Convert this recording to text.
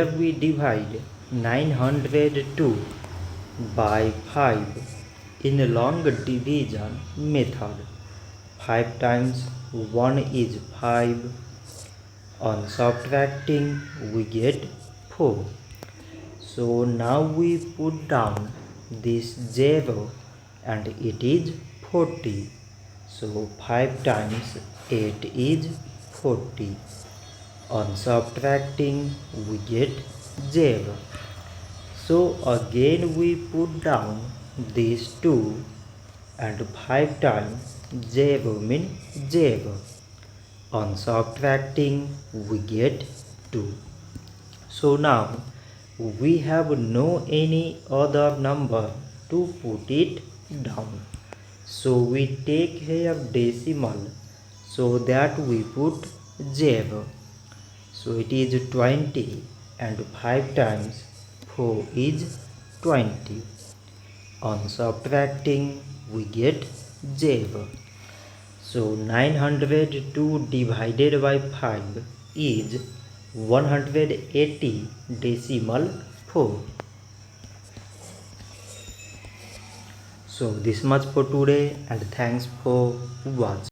Here we divide 902 by 5 in a long division method. 5 times 1 is 5. On subtracting we get 4. So now we put down this 0 and it is 40. So 5 times 8 is 40. On subtracting we get 0. So again we put down these 2 and 5 times 0 means 0. On subtracting we get 2. So now we have no any other number to put it down. So we take here decimal so that we put 0. So it is 20 and 5 times 4 is 20. On subtracting we get 0. So 902 divided by 5 is 180 decimal 4. So this much for today and thanks for watching.